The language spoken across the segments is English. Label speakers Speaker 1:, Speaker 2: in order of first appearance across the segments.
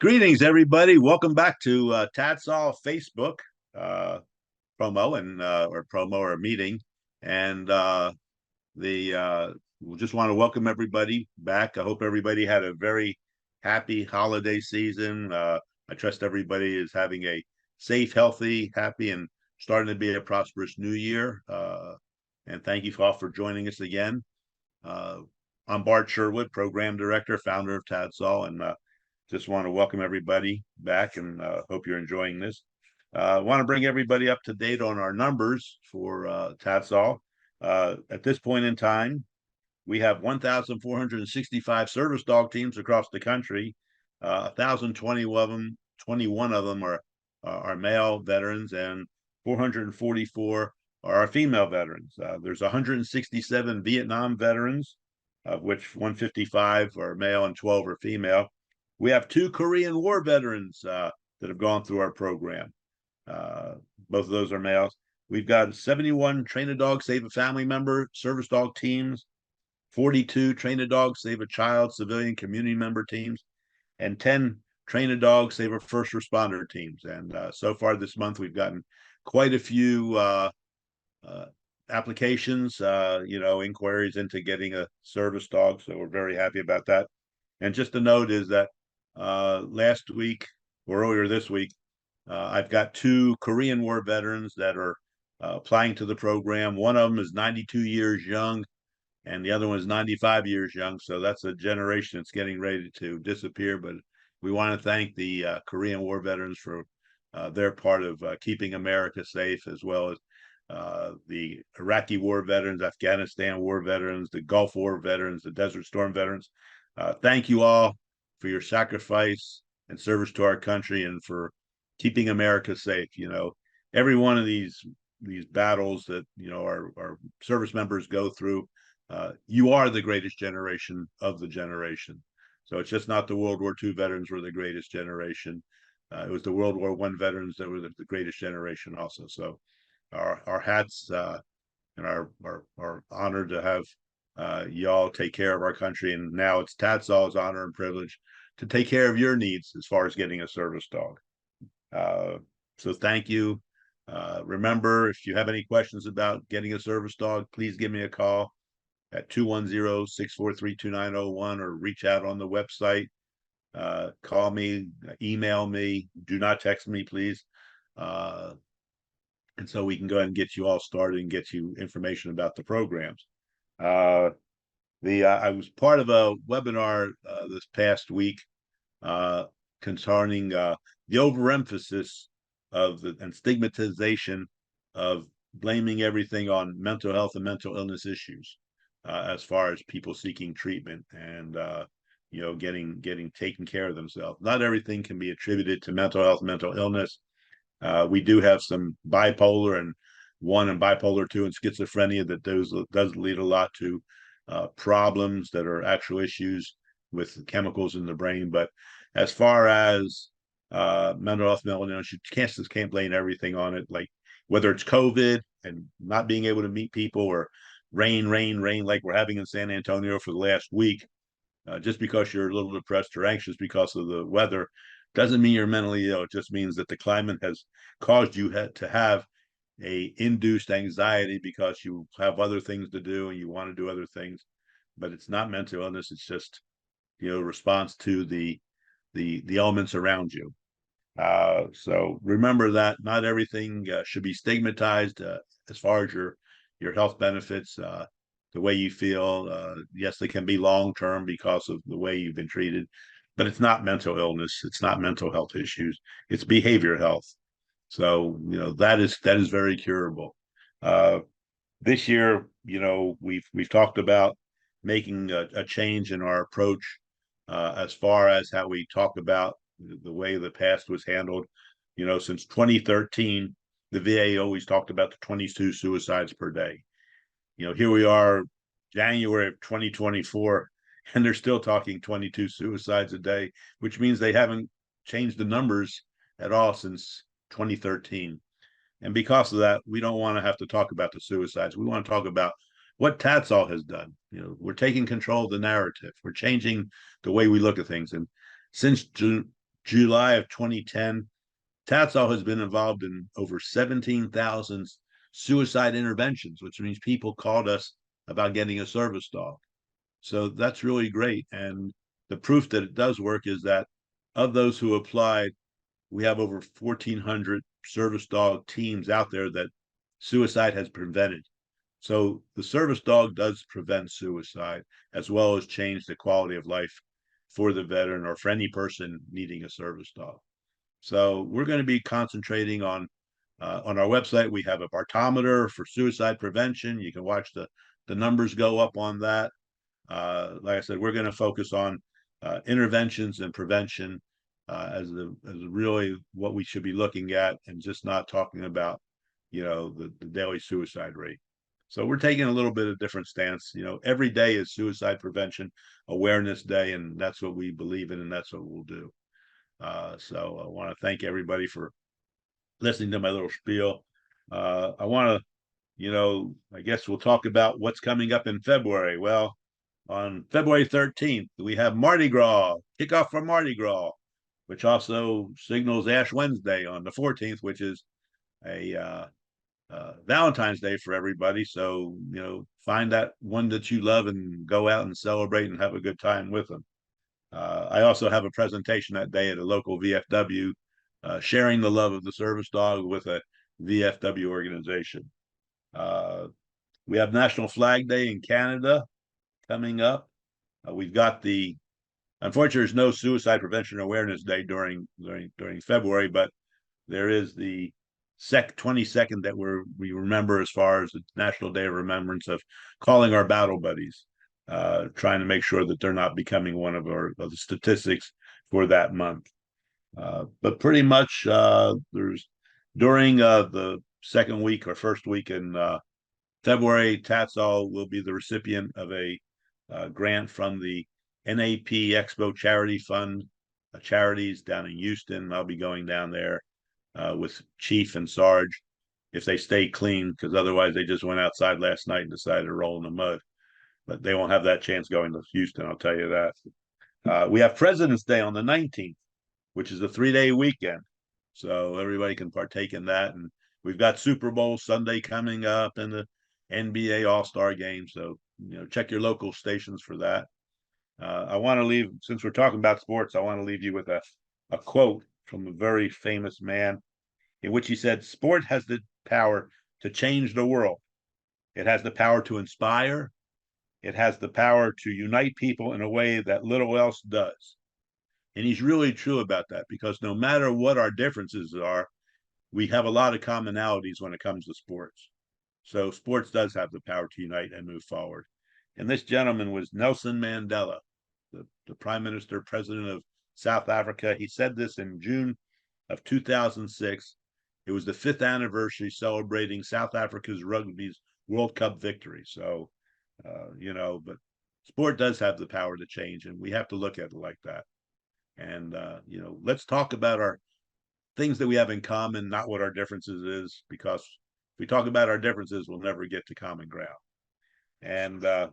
Speaker 1: Greetings, everybody. Welcome back to TADSAW Facebook uh, promo and or promo or meeting, and the we just want to welcome everybody back. I hope everybody had a very happy holiday season. I trust everybody is having a safe, healthy, happy, and starting to be a prosperous new year. And thank you all for joining us again. Uh, I'm Bart Sherwood, Program Director, founder of TADSAW, and just want to welcome everybody back and hope you're enjoying this. I want to bring everybody up to date on our numbers for TADSAW. At this point in time, we have 1,465 service dog teams across the country. 1,020 of them, 21 of them are male veterans, and 444 are our female veterans. There's 167 Vietnam veterans, of which 155 are male and 12 are female. We have 2 Korean War veterans that have gone through our program. Uh, Both of those are males. We've got 71 Train a Dog, Save a Family Member service dog teams, 42 Train a Dog, Save a Child, civilian community member teams, and 10 Train a Dog, Save a First Responder teams. And so far this month, we've gotten quite a few uh, applications, inquiries into getting a service dog. So we're very happy about that. And just a note is that last week or earlier this week, I've got 2 Korean War veterans that are applying to the program. One of them is 92 years young, and the other one is 95 years young. So that's a generation that's getting ready to disappear. But we want to thank the Korean War veterans for their part of keeping America safe, as well as the Iraqi War veterans, Afghanistan War veterans, the Gulf War veterans, the Desert Storm veterans. Thank you all for your sacrifice and service to our country and for keeping America safe. Every one of these battles that our service members go through, you are the greatest generation of the generation. So it's just not the World War II veterans were the greatest generation. It was the World War I veterans that were the greatest generation also. So our hats and our honored to have y'all take care of our country. And now it's TADSAW's honor and privilege to take care of your needs as far as getting a service dog. Uh, so thank you. Remember, if you have any questions about getting a service dog, please give me a call at 210-643-2901 or reach out on the website. Call me, email me. Do not text me, please. And so we can go ahead and get you all started and get you information about the programs. Uh, I was part of a webinar this past week uh, concerning the overemphasis of and stigmatization of blaming everything on mental health and mental illness issues as far as people seeking treatment and getting taken care of themselves. Not everything can be attributed to mental health, mental illness. We do have some bipolar and 1 and bipolar 2 and schizophrenia that does lead a lot to problems that are actual issues with chemicals in the brain. But as far as mental health, mental illness, you can't blame everything on it. Like whether it's COVID and not being able to meet people, or rain, like we're having in San Antonio for the last week. Just because you're a little depressed or anxious because of the weather doesn't mean you're mentally ill. It just means that the climate has caused you to have a induced anxiety because you have other things to do and you want to do other things. But it's not mental illness. It's just response to the elements around you. So remember that not everything should be stigmatized as far as your health benefits. The way you feel, yes, they can be long term because of the way you've been treated, but it's not mental illness. It's not mental health issues. It's behavior health. So that is very curable. Uh, this year, we've talked about making a change in our approach as far as how we talk about the way the past was handled. Since 2013, the VA always talked about the 22 suicides per day. Here we are, January of 2024, and they're still talking 22 suicides a day, which means they haven't changed the numbers at all since 2013. And because of that, we don't want to have to talk about the suicides. We want to talk about what TADSAW has done. We're taking control of the narrative. We're changing the way we look at things. And since July of 2010, TADSAW has been involved in over 17,000 suicide interventions, which means people called us about getting a service dog. So that's really great. And the proof that it does work is that of those who applied, we have over 1,400 service dog teams out there that suicide has prevented. So the service dog does prevent suicide as well as change the quality of life for the veteran or for any person needing a service dog. So we're going to be concentrating on our website. We have a Bartometer for suicide prevention. You can watch the numbers go up on that. Like I said, we're going to focus on interventions and prevention as really what we should be looking at, and just not talking about the daily suicide rate. So we're taking a little bit of different stance. Every day is Suicide Prevention Awareness Day, and that's what we believe in, and that's what we'll do. So I want to thank everybody for listening to my little spiel. I want to, I guess we'll talk about what's coming up in February. Well, on February 13th, we have Mardi Gras, kickoff for Mardi Gras, which also signals Ash Wednesday on the 14th, which is a Valentine's Day for everybody. So, find that one that you love and go out and celebrate and have a good time with them. I also have a presentation that day at a local VFW, sharing the love of the service dog with a VFW organization. We have National Flag Day in Canada coming up. We've got unfortunately, there's no Suicide Prevention Awareness Day during February, but there is the 22nd that we remember as far as the National Day of Remembrance of calling our battle buddies, trying to make sure that they're not becoming one of the statistics for that month. But pretty much there's during the second week or first week in February, TADSAW will be the recipient of a grant from the NAP Expo Charity Fund, charities down in Houston. I'll be going down there with Chief and Sarge if they stay clean, because otherwise they just went outside last night and decided to roll in the mud. But they won't have that chance going to Houston, I'll tell you that. We have President's Day on the 19th, which is a 3-day weekend. So everybody can partake in that. And we've got Super Bowl Sunday coming up and the NBA All-Star Game. So, check your local stations for that. I want to leave, since we're talking about sports, I want to leave you with a quote from a very famous man, in which he said, "Sport has the power to change the world. It has the power to inspire. It has the power to unite people in a way that little else does." And he's really true about that, because no matter what our differences are, we have a lot of commonalities when it comes to sports. So sports does have the power to unite and move forward. And this gentleman was Nelson Mandela, the Prime Minister, President of South Africa. He said this in June of 2006. It was the 5th anniversary celebrating South Africa's rugby's World Cup victory. So, but sport does have the power to change, and we have to look at it like that. And, let's talk about our things that we have in common, not what our differences is, because if we talk about our differences, we'll never get to common ground. And I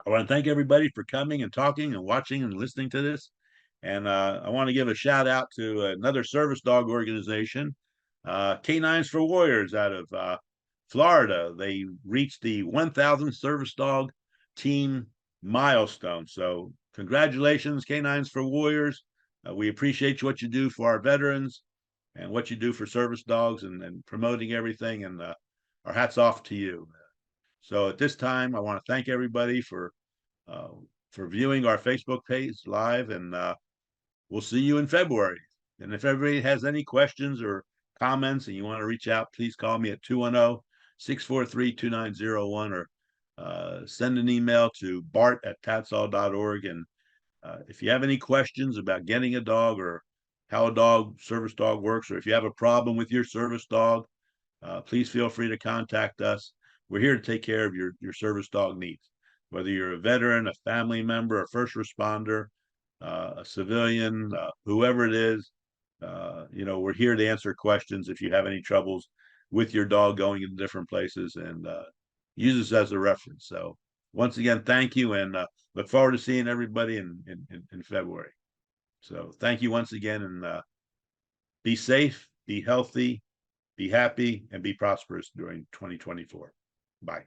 Speaker 1: want to thank everybody for coming and talking and watching and listening to this. And I want to give a shout out to another service dog organization, Canines for Warriors out of Florida. They reached the 1,000 service dog team milestone. So congratulations, Canines for Warriors. We appreciate what you do for our veterans and what you do for service dogs and promoting everything. And our hats off to you. So at this time, I want to thank everybody for viewing our Facebook page live, and we'll see you in February. And if everybody has any questions or comments and you want to reach out, please call me at 210-643-2901 or send an email to bart@tadsaw.org. And if you have any questions about getting a dog or how a service dog works, or if you have a problem with your service dog, please feel free to contact us. We're here to take care of your service dog needs, whether you're a veteran, a family member, a first responder, a civilian, whoever it is. We're here to answer questions if you have any troubles with your dog going into different places, and use us as a reference. So once again, thank you, and look forward to seeing everybody in February. So thank you once again, and be safe, be healthy, be happy, and be prosperous during 2024. Bye.